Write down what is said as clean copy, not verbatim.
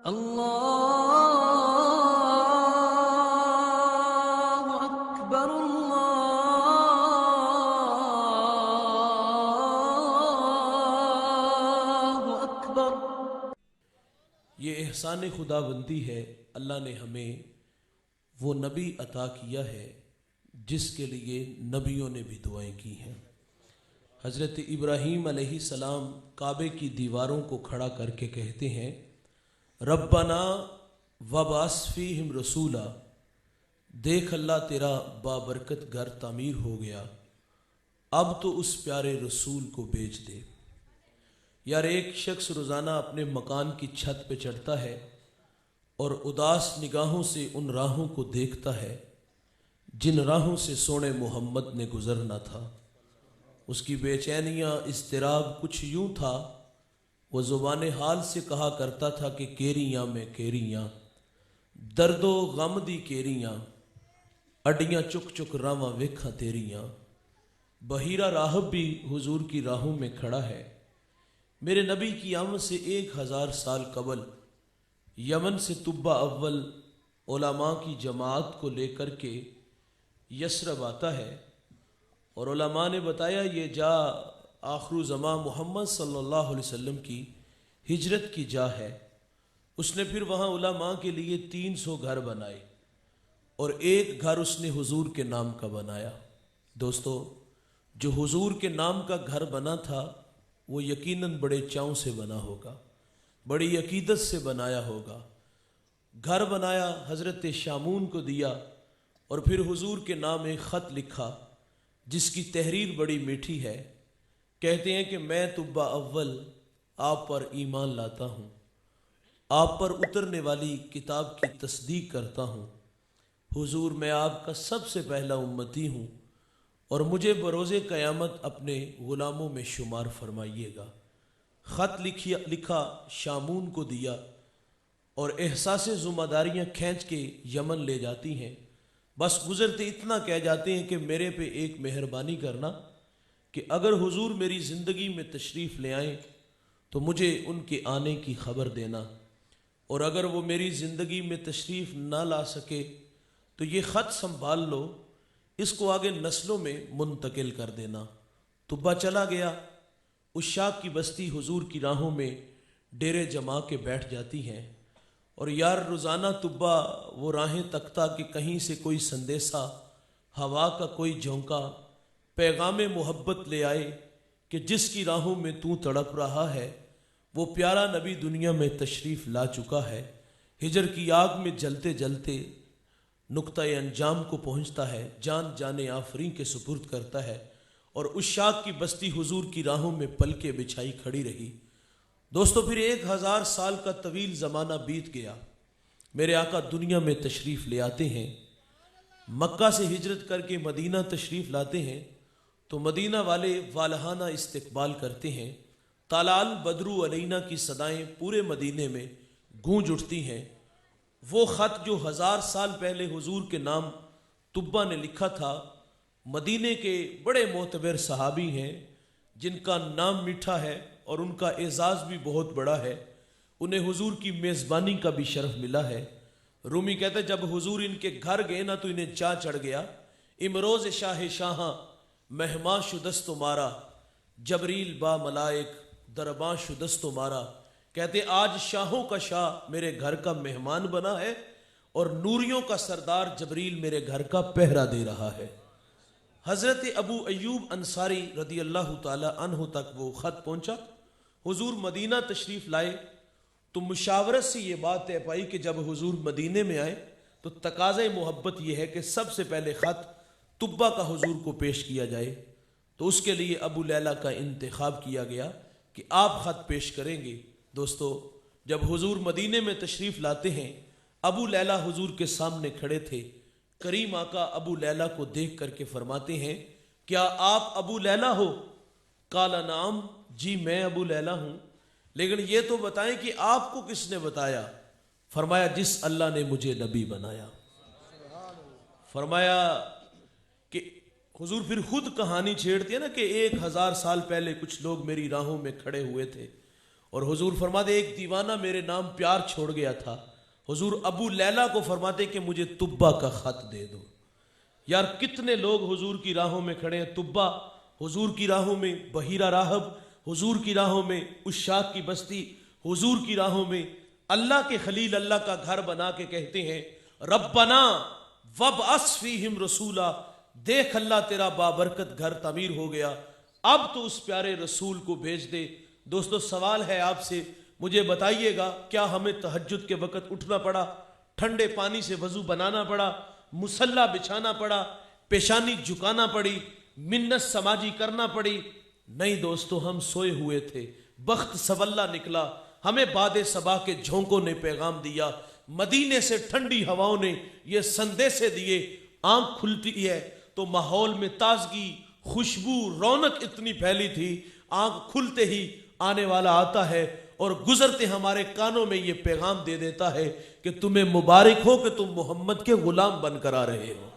اللہ اکبر اللہ اکبر۔ یہ احسان خدا بندی ہے، اللہ نے ہمیں وہ نبی عطا کیا ہے جس کے لیے نبیوں نے بھی دعائیں کی ہیں۔ حضرت ابراہیم علیہ السلام کعبے کی دیواروں کو کھڑا کر کے کہتے ہیں ربنا وبعث فیہم رسولا، دیکھ اللہ تیرا بابرکت گھر تعمیر ہو گیا، اب تو اس پیارے رسول کو بھیج دے۔ یار ایک شخص روزانہ اپنے مکان کی چھت پہ چڑھتا ہے اور اداس نگاہوں سے ان راہوں کو دیکھتا ہے جن راہوں سے سونے محمد نے گزرنا تھا۔ اس کی بے چینیاں اضطراب کچھ یوں تھا، وہ زبان حال سے کہا کرتا تھا کہ کیریاں میں کیریاں، درد و غم دی کیریاں، اڈیاں چک چک راواں ویکھاں تیریاں۔ بحیرہ راہب بھی حضور کی راہوں میں کھڑا ہے۔ میرے نبی کی آمد سے 1000 سال قبل یمن سے طبہ اول علماء کی جماعت کو لے کر کے یثرب آتا ہے، اور علماء نے بتایا یہ جا آخر زمان محمد صلی اللہ علیہ وسلم کی ہجرت کی جا ہے۔ اس نے پھر وہاں علماء کے لیے 300 گھر بنائے اور ایک گھر اس نے حضور کے نام کا بنایا۔ دوستو، جو حضور کے نام کا گھر بنا تھا وہ یقیناً بڑے چاؤں سے بنا ہوگا، بڑی عقیدت سے بنایا ہوگا۔ گھر بنایا، حضرت شامون کو دیا، اور پھر حضور کے نام ایک خط لکھا جس کی تحریر بڑی میٹھی ہے۔ کہتے ہیں کہ میں طبہ اول آپ پر ایمان لاتا ہوں، آپ پر اترنے والی کتاب کی تصدیق کرتا ہوں۔ حضور میں آپ کا سب سے پہلا امتی ہوں، اور مجھے بروز قیامت اپنے غلاموں میں شمار فرمائیے گا۔ خط لکھا، شامون کو دیا، اور احساس ذمہ داریاں کھینچ کے یمن لے جاتی ہیں۔ بس گزرتے اتنا کہہ جاتے ہیں کہ میرے پہ ایک مہربانی کرنا کہ اگر حضور میری زندگی میں تشریف لے آئیں تو مجھے ان کے آنے کی خبر دینا، اور اگر وہ میری زندگی میں تشریف نہ لا سکے تو یہ خط سنبھال لو، اس کو آگے نسلوں میں منتقل کر دینا۔ طبہ چلا گیا۔ عشاق کی بستی حضور کی راہوں میں ڈیرے جما کے بیٹھ جاتی ہیں، اور یار روزانہ طبہ وہ راہیں تکتا کہ کہیں سے کوئی سندیسہ، ہوا کا کوئی جھونکا، پیغام محبت لے آئے کہ جس کی راہوں میں تو تڑپ رہا ہے وہ پیارا نبی دنیا میں تشریف لا چکا ہے۔ ہجر کی آگ میں جلتے جلتے نقطۂ انجام کو پہنچتا ہے، جان جانے آفریں کے سپرد کرتا ہے، اور عشاق کی بستی حضور کی راہوں میں پلکیں بچھائی کھڑی رہی۔ دوستو، پھر 1000 سال کا طویل زمانہ بیت گیا۔ میرے آقا دنیا میں تشریف لے آتے ہیں، مکہ سے ہجرت کر کے مدینہ تشریف لاتے ہیں، تو مدینہ والے والہانہ استقبال کرتے ہیں۔ طلع البدر علینا کی صدائیں پورے مدینے میں گونج اٹھتی ہیں۔ وہ خط جو 1000 سال پہلے حضور کے نام طبہ نے لکھا تھا، مدینے کے بڑے معتبر صحابی ہیں جن کا نام میٹھا ہے اور ان کا اعزاز بھی بہت بڑا ہے، انہیں حضور کی میزبانی کا بھی شرف ملا ہے۔ رومی کہتا ہے جب حضور ان کے گھر گئے نا تو انہیں چاہ چڑھ گیا، امروز شاہ شاہاں مہمان شدست تمہارا، جبریل با ملائک درباں شدست تمہارا۔ کہتے آج شاہوں کا شاہ میرے گھر کا مہمان بنا ہے، اور نوریوں کا سردار جبریل میرے گھر کا پہرا دے رہا ہے۔ حضرت ابو ایوب انصاری رضی اللہ تعالی عنہ تک وہ خط پہنچا۔ حضور مدینہ تشریف لائے تو مشاورت سے یہ بات طے پائی کہ جب حضور مدینے میں آئے تو تقاضۂ محبت یہ ہے کہ سب سے پہلے خط طبہ کا حضور کو پیش کیا جائے۔ تو اس کے لیے ابو لیلہ کا انتخاب کیا گیا کہ آپ خط پیش کریں گے۔ دوستو، جب حضور مدینے میں تشریف لاتے ہیں، ابو لیلہ حضور کے سامنے کھڑے تھے۔ کریم آقا ابو لیلہ کو دیکھ کر کے فرماتے ہیں کیا آپ ابو لیلہ ہو؟ قال نعم، جی میں ابو لیلہ ہوں، لیکن یہ تو بتائیں کہ آپ کو کس نے بتایا؟ فرمایا جس اللہ نے مجھے نبی بنایا۔ فرمایا کہ حضور پھر خود کہانی چھیڑتے ہیں نا کہ 1000 سال پہلے کچھ لوگ میری راہوں میں کھڑے ہوئے تھے، اور حضور فرماتے ایک دیوانہ میرے نام پیار چھوڑ گیا تھا، حضور ابو لیلہ کو فرماتے کہ مجھے طبہ کا خط دے دو۔ یار کتنے لوگ حضور کی راہوں میں کھڑے ہیں، طبہ حضور کی راہوں میں، بحیرہ راہب حضور کی راہوں میں، عشاق کی بستی حضور کی راہوں میں، اللہ کے خلیل اللہ کا گھر بنا کے کہتے ہیں ربنا وابعث فیہم رسولا، دیکھ اللہ تیرا بابرکت گھر تعمیر ہو گیا، اب تو اس پیارے رسول کو بھیج دے۔ دوستو سوال ہے آپ سے، مجھے بتائیے گا کیا ہمیں تہجد کے وقت اٹھنا پڑا، ٹھنڈے پانی سے وضو بنانا پڑا، مصلی بچھانا پڑا، پیشانی جھکانا پڑی، منت سماجی کرنا پڑی؟ نہیں دوستو، ہم سوئے ہوئے تھے، بخت سولا نکلا، ہمیں باد صبا کے جھونکوں نے پیغام دیا، مدینے سے ٹھنڈی ہواؤں نے یہ سندیسے دیے، آنکھ کھلتی ہے تو ماحول میں تازگی، خوشبو، رونق اتنی پھیلی تھی، آنکھ کھلتے ہی آنے والا آتا ہے اور گزرتے ہمارے کانوں میں یہ پیغام دے دیتا ہے کہ تمہیں مبارک ہو کہ تم محمد کے غلام بن کر آ رہے ہو۔